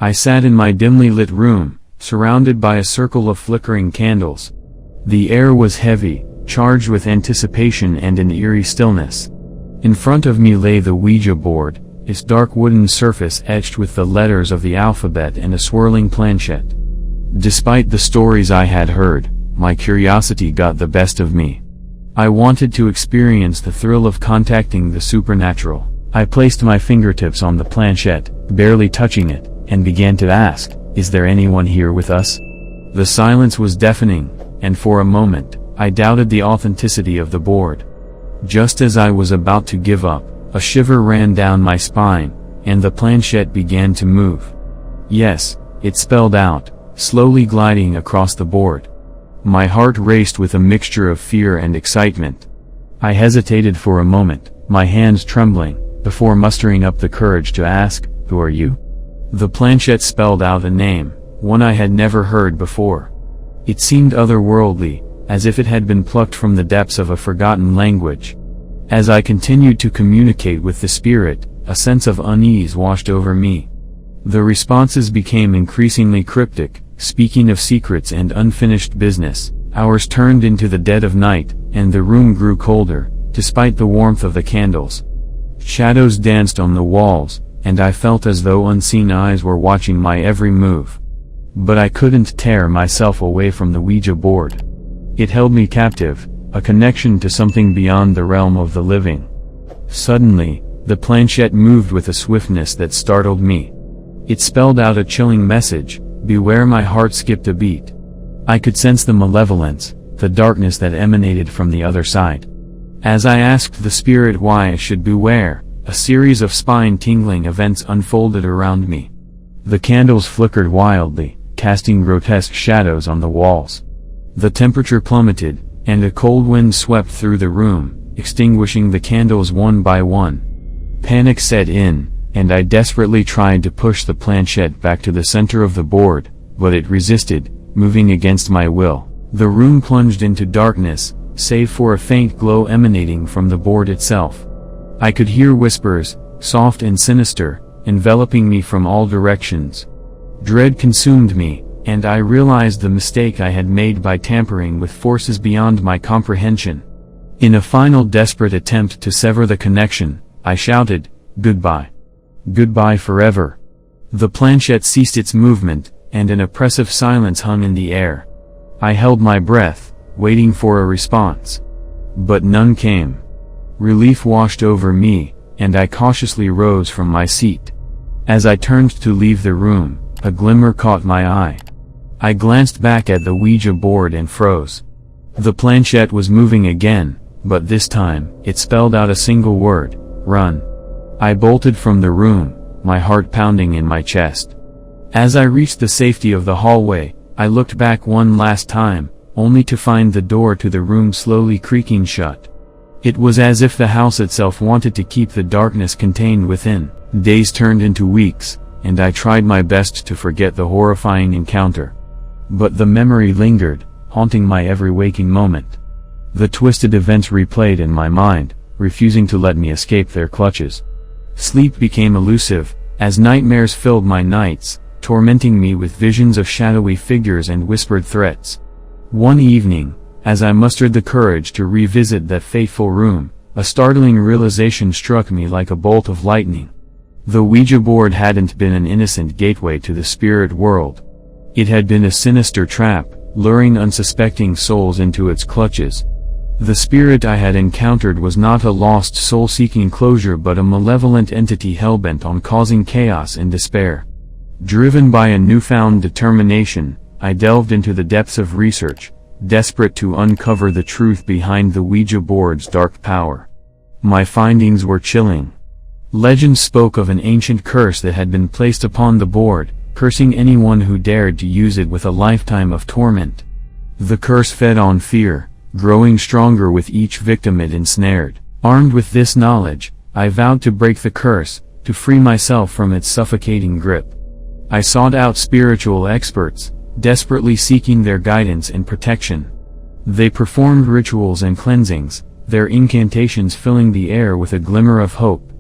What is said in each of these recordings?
I sat in my dimly lit room, surrounded by a circle of flickering candles. The air was heavy, charged with anticipation and an eerie stillness. In front of me lay the Ouija board, its dark wooden surface etched with the letters of the alphabet and a swirling planchette. Despite the stories I had heard, my curiosity got the best of me. I wanted to experience the thrill of contacting the supernatural. I placed my fingertips on the planchette, barely touching it, and began to ask, "Is there anyone here with us?" The silence was deafening, and for a moment, I doubted the authenticity of the board. Just as I was about to give up, a shiver ran down my spine, and the planchette began to move. Yes, it spelled out, slowly gliding across the board. My heart raced with a mixture of fear and excitement. I hesitated for a moment, my hands trembling, before mustering up the courage to ask, "Who are you?" The planchette spelled out a name, one I had never heard before. It seemed otherworldly, as if it had been plucked from the depths of a forgotten language. As I continued to communicate with the spirit, a sense of unease washed over me. The responses became increasingly cryptic, speaking of secrets and unfinished business. Hours turned into the dead of night, and the room grew colder, despite the warmth of the candles. Shadows danced on the walls, and I felt as though unseen eyes were watching my every move. But I couldn't tear myself away from the Ouija board. It held me captive, a connection to something beyond the realm of the living. Suddenly, the planchette moved with a swiftness that startled me. It spelled out a chilling message, "Beware." My heart skipped a beat. I could sense the malevolence, the darkness that emanated from the other side. As I asked the spirit why I should beware, a series of spine-tingling events unfolded around me. The candles flickered wildly, casting grotesque shadows on the walls. The temperature plummeted, and a cold wind swept through the room, extinguishing the candles one by one. Panic set in, and I desperately tried to push the planchette back to the center of the board, but it resisted, moving against my will. The room plunged into darkness, save for a faint glow emanating from the board itself. I could hear whispers, soft and sinister, enveloping me from all directions. Dread consumed me, and I realized the mistake I had made by tampering with forces beyond my comprehension. In a final desperate attempt to sever the connection, I shouted, "Goodbye. Goodbye forever." The planchette ceased its movement, and an oppressive silence hung in the air. I held my breath, waiting for a response. But none came. Relief washed over me, and I cautiously rose from my seat. As I turned to leave the room, a glimmer caught my eye. I glanced back at the Ouija board and froze. The planchette was moving again, but this time, it spelled out a single word, "Run." I bolted from the room, my heart pounding in my chest. As I reached the safety of the hallway, I looked back one last time, only to find the door to the room slowly creaking shut. It was as if the house itself wanted to keep the darkness contained within. Days turned into weeks, and I tried my best to forget the horrifying encounter. But the memory lingered, haunting my every waking moment. The twisted events replayed in my mind, refusing to let me escape their clutches. Sleep became elusive, as nightmares filled my nights, tormenting me with visions of shadowy figures and whispered threats. One evening, as I mustered the courage to revisit that fateful room, a startling realization struck me like a bolt of lightning. The Ouija board hadn't been an innocent gateway to the spirit world. It had been a sinister trap, luring unsuspecting souls into its clutches. The spirit I had encountered was not a lost soul seeking closure but a malevolent entity hellbent on causing chaos and despair. Driven by a newfound determination, I delved into the depths of research, desperate to uncover the truth behind the Ouija board's dark power. My findings were chilling. Legend spoke of an ancient curse that had been placed upon the board, cursing anyone who dared to use it with a lifetime of torment. The curse fed on fear, growing stronger with each victim it ensnared. Armed with this knowledge, I vowed to break the curse, to free myself from its suffocating grip. I sought out spiritual experts, desperately seeking their guidance and protection. They performed rituals and cleansings, their incantations filling the air with a glimmer of hope.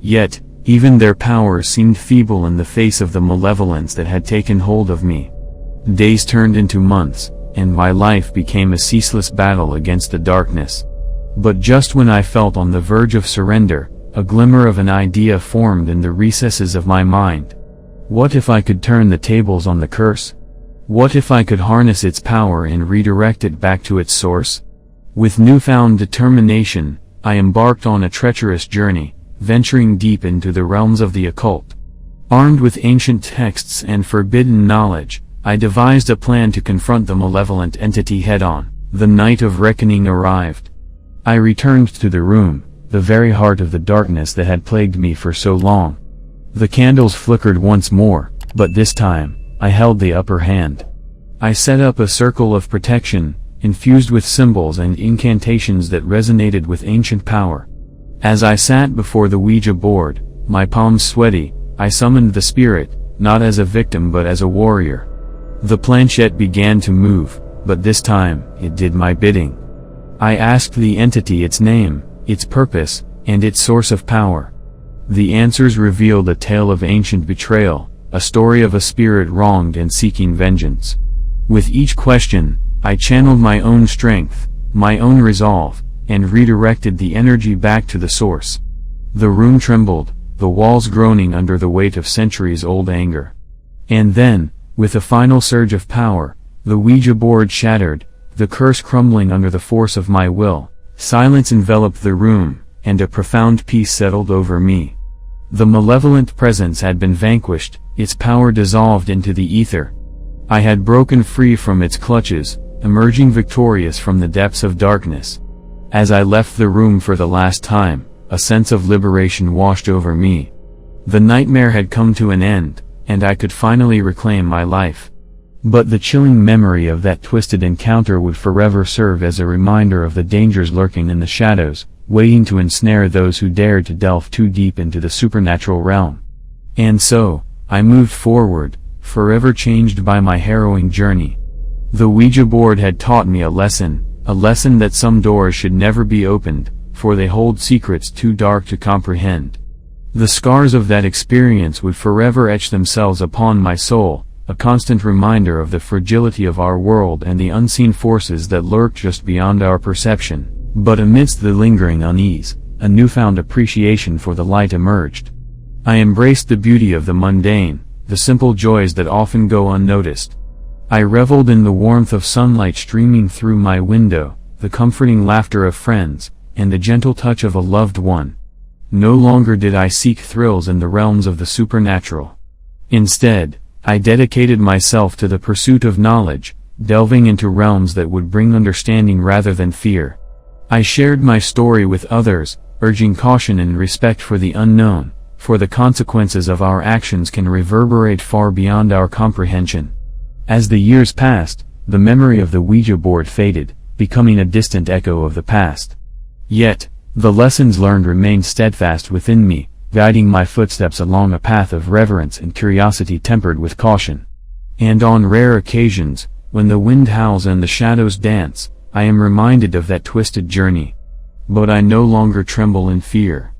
Yet, Even their power seemed feeble in the face of the malevolence that had taken hold of me. Days turned into months, and my life became a ceaseless battle against the darkness. But just when I felt on the verge of surrender, a glimmer of an idea formed in the recesses of my mind. What if I could turn the tables on the curse? What if I could harness its power and redirect it back to its source? With newfound determination, I embarked on a treacherous journey, venturing deep into the realms of the occult. Armed with ancient texts and forbidden knowledge, I devised a plan to confront the malevolent entity head-on. The night of reckoning arrived. I returned to the room, the very heart of the darkness that had plagued me for so long. The candles flickered once more, but this time, I held the upper hand. I set up a circle of protection, infused with symbols and incantations that resonated with ancient power. As I sat before the Ouija board, my palms sweaty, I summoned the spirit, not as a victim but as a warrior. The planchette began to move, but this time, it did my bidding. I asked the entity its name, its purpose, and its source of power. The answers revealed a tale of ancient betrayal, a story of a spirit wronged and seeking vengeance. With each question, I channeled my own strength, my own resolve, and redirected the energy back to the source. The room trembled, the walls groaning under the weight of centuries-old anger. And then, with a final surge of power, the Ouija board shattered, the curse crumbling under the force of my will. Silence enveloped the room, and a profound peace settled over me. The malevolent presence had been vanquished, its power dissolved into the ether. I had broken free from its clutches, emerging victorious from the depths of darkness. As I left the room for the last time, a sense of liberation washed over me. The nightmare had come to an end, and I could finally reclaim my life. But the chilling memory of that twisted encounter would forever serve as a reminder of the dangers lurking in the shadows, waiting to ensnare those who dared to delve too deep into the supernatural realm. And so, I moved forward, forever changed by my harrowing journey. The Ouija board had taught me a lesson that some doors should never be opened, for they hold secrets too dark to comprehend. The scars of that experience would forever etch themselves upon my soul, a constant reminder of the fragility of our world and the unseen forces that lurk just beyond our perception. But amidst the lingering unease, a newfound appreciation for the light emerged. I embraced the beauty of the mundane, the simple joys that often go unnoticed. I reveled in the warmth of sunlight streaming through my window, the comforting laughter of friends, and the gentle touch of a loved one. No longer did I seek thrills in the realms of the supernatural. Instead, I dedicated myself to the pursuit of knowledge, delving into realms that would bring understanding rather than fear. I shared my story with others, urging caution and respect for the unknown, for the consequences of our actions can reverberate far beyond our comprehension. As the years passed, the memory of the Ouija board faded, becoming a distant echo of the past. Yet, the lessons learned remained steadfast within me, guiding my footsteps along a path of reverence and curiosity tempered with caution. And on rare occasions, when the wind howls and the shadows dance, I am reminded of that twisted journey. But I no longer tremble in fear.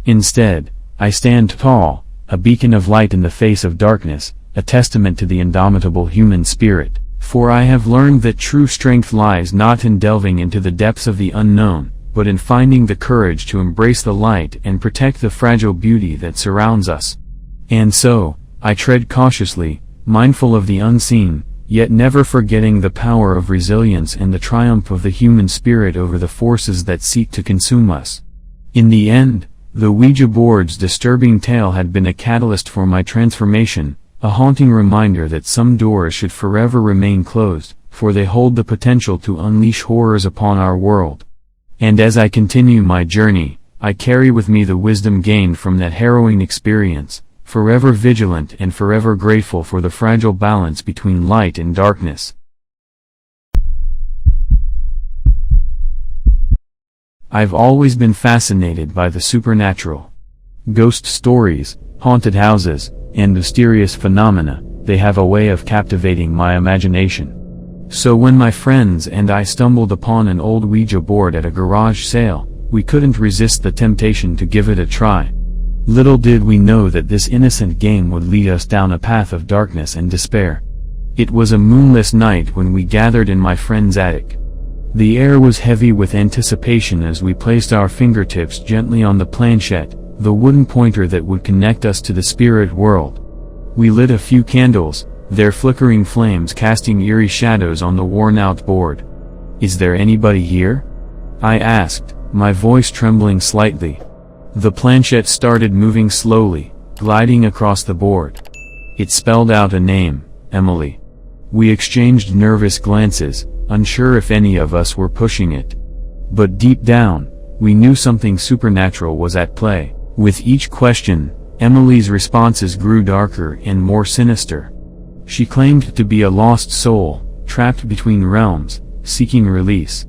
Instead, I stand tall, a beacon of light in the face of darkness, a testament to the indomitable human spirit. For I have learned that true strength lies not in delving into the depths of the unknown, but in finding the courage to embrace the light and protect the fragile beauty that surrounds us. And so, I tread cautiously, mindful of the unseen, yet never forgetting the power of resilience and the triumph of the human spirit over the forces that seek to consume us. In the end, the Ouija board's disturbing tale had been a catalyst for my transformation, a haunting reminder that some doors should forever remain closed, for they hold the potential to unleash horrors upon our world. And as I continue my journey, I carry with me the wisdom gained from that harrowing experience, forever vigilant and forever grateful for the fragile balance between light and darkness. I've always been fascinated by the supernatural. Ghost stories, haunted houses, and mysterious phenomena, they have a way of captivating my imagination. So when my friends and I stumbled upon an old Ouija board at a garage sale, we couldn't resist the temptation to give it a try. Little did we know that this innocent game would lead us down a path of darkness and despair. It was a moonless night when we gathered in my friend's attic. The air was heavy with anticipation as we placed our fingertips gently on the planchette, the wooden pointer that would connect us to the spirit world. We lit a few candles, their flickering flames casting eerie shadows on the worn-out board. "Is there anybody here?" I asked, my voice trembling slightly. The planchette started moving slowly, gliding across the board. It spelled out a name, Emily. We exchanged nervous glances, unsure if any of us were pushing it. But deep down, we knew something supernatural was at play. With each question, Emily's responses grew darker and more sinister. She claimed to be a lost soul, trapped between realms, seeking release.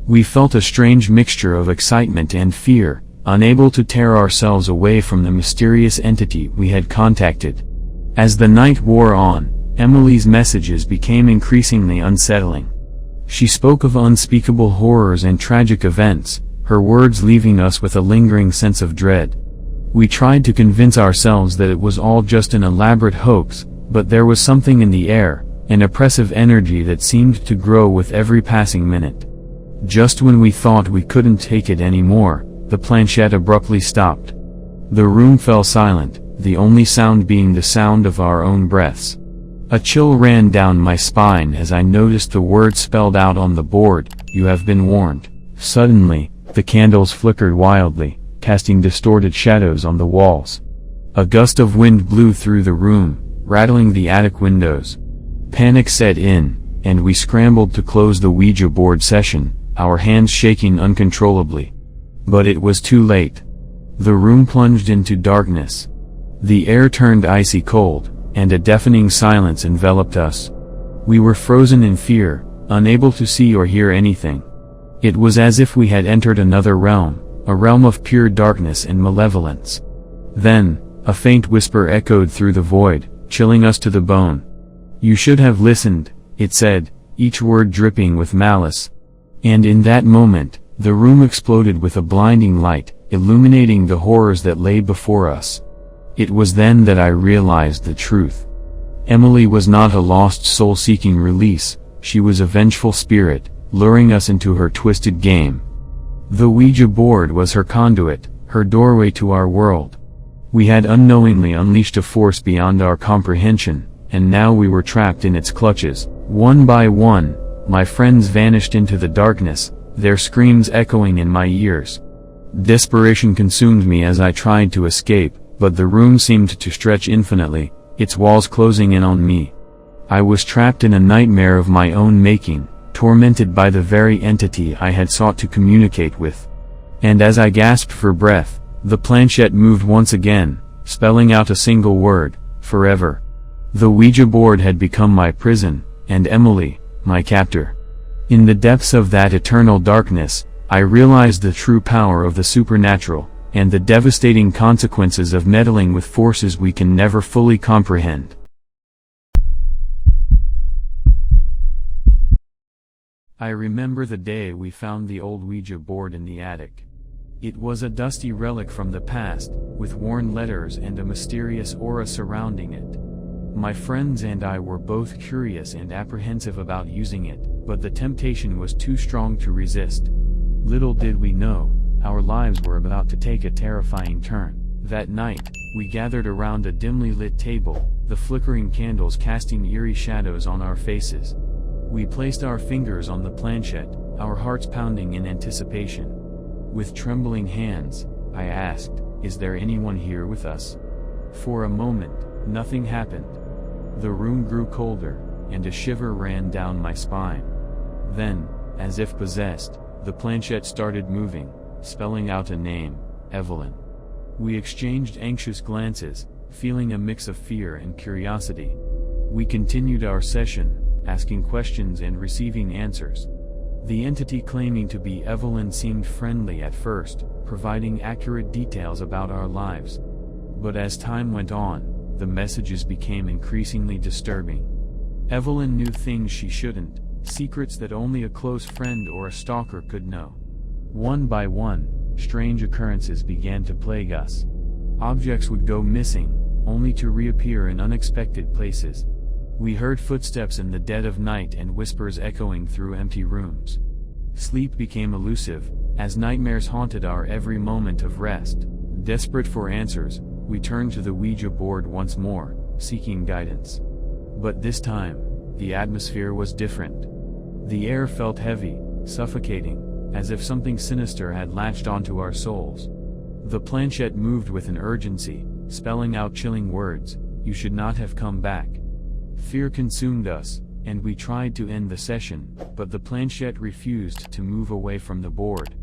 We felt a strange mixture of excitement and fear, unable to tear ourselves away from the mysterious entity we had contacted. As the night wore on, Emily's messages became increasingly unsettling. She spoke of unspeakable horrors and tragic events, her words leaving us with a lingering sense of dread. We tried to convince ourselves that it was all just an elaborate hoax, but there was something in the air, an oppressive energy that seemed to grow with every passing minute. Just when we thought we couldn't take it anymore, the planchette abruptly stopped. The room fell silent, the only sound being the sound of our own breaths. A chill ran down my spine as I noticed the words spelled out on the board, "You have been warned." Suddenly, the candles flickered wildly, casting distorted shadows on the walls. A gust of wind blew through the room, rattling the attic windows. Panic set in, and we scrambled to close the Ouija board session, our hands shaking uncontrollably. But it was too late. The room plunged into darkness. The air turned icy cold, and a deafening silence enveloped us. We were frozen in fear, unable to see or hear anything. It was as if we had entered another realm, a realm of pure darkness and malevolence. Then, a faint whisper echoed through the void, chilling us to the bone. "You should have listened," it said, each word dripping with malice. And in that moment, the room exploded with a blinding light, illuminating the horrors that lay before us. It was then that I realized the truth. Emily was not a lost soul seeking release, she was a vengeful spirit, luring us into her twisted game. The Ouija board was her conduit, her doorway to our world. We had unknowingly unleashed a force beyond our comprehension, and now we were trapped in its clutches. One by one, my friends vanished into the darkness, their screams echoing in my ears. Desperation consumed me as I tried to escape, but the room seemed to stretch infinitely, its walls closing in on me. I was trapped in a nightmare of my own making, tormented by the very entity I had sought to communicate with. And as I gasped for breath, the planchette moved once again, spelling out a single word, "Forever." The Ouija board had become my prison, and Emily, my captor. In the depths of that eternal darkness, I realized the true power of the supernatural, and the devastating consequences of meddling with forces we can never fully comprehend. I remember the day we found the old Ouija board in the attic. It was a dusty relic from the past, with worn letters and a mysterious aura surrounding it. My friends and I were both curious and apprehensive about using it, but the temptation was too strong to resist. Little did we know, our lives were about to take a terrifying turn. That night, we gathered around a dimly lit table, the flickering candles casting eerie shadows on our faces. We placed our fingers on the planchette, our hearts pounding in anticipation. With trembling hands, I asked, "Is there anyone here with us?" For a moment, nothing happened. The room grew colder, and a shiver ran down my spine. Then, as if possessed, the planchette started moving, spelling out a name, Evelyn. We exchanged anxious glances, feeling a mix of fear and curiosity. We continued our session, asking questions and receiving answers. The entity claiming to be Evelyn seemed friendly at first, providing accurate details about our lives. But as time went on, the messages became increasingly disturbing. Evelyn knew things she shouldn't, secrets that only a close friend or a stalker could know. One by one, strange occurrences began to plague us. Objects would go missing, only to reappear in unexpected places. We heard footsteps in the dead of night and whispers echoing through empty rooms. Sleep became elusive, as nightmares haunted our every moment of rest. Desperate for answers, we turned to the Ouija board once more, seeking guidance. But this time, the atmosphere was different. The air felt heavy, suffocating, as if something sinister had latched onto our souls. The planchette moved with an urgency, spelling out chilling words, "You should not have come back." Fear consumed us, and we tried to end the session, but the planchette refused to move away from the board.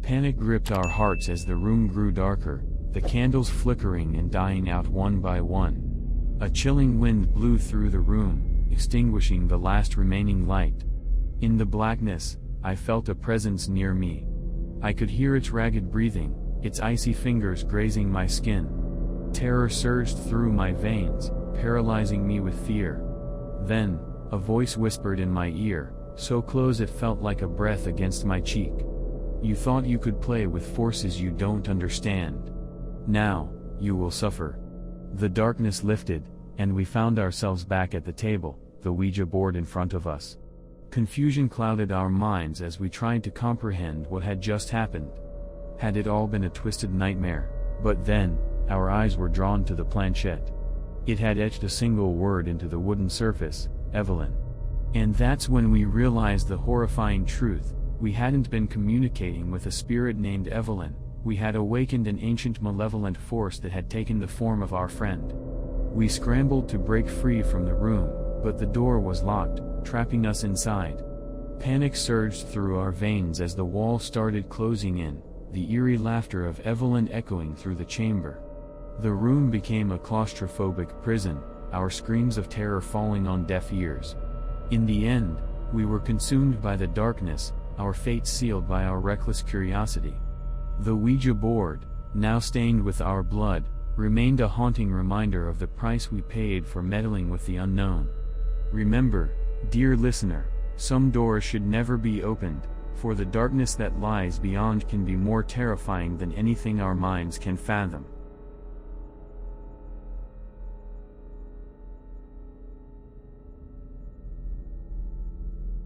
Panic gripped our hearts as the room grew darker, the candles flickering and dying out one by one. A chilling wind blew through the room, extinguishing the last remaining light. In the blackness, I felt a presence near me. I could hear its ragged breathing, its icy fingers grazing my skin. Terror surged through my veins, paralyzing me with fear. Then, a voice whispered in my ear, so close it felt like a breath against my cheek. "You thought you could play with forces you don't understand. Now, you will suffer." The darkness lifted, and we found ourselves back at the table, the Ouija board in front of us. Confusion clouded our minds as we tried to comprehend what had just happened. Had it all been a twisted nightmare? But then, our eyes were drawn to the planchette. It had etched a single word into the wooden surface, "Evelyn." And that's when we realized the horrifying truth. We hadn't been communicating with a spirit named Evelyn, we had awakened an ancient malevolent force that had taken the form of our friend. We scrambled to break free from the room, but the door was locked, trapping us inside. Panic surged through our veins as the wall started closing in, the eerie laughter of Evelyn echoing through the chamber. The room became a claustrophobic prison, our screams of terror falling on deaf ears. In the end, we were consumed by the darkness, our fate sealed by our reckless curiosity. The Ouija board, now stained with our blood, remained a haunting reminder of the price we paid for meddling with the unknown. Remember, dear listener, some doors should never be opened, for the darkness that lies beyond can be more terrifying than anything our minds can fathom.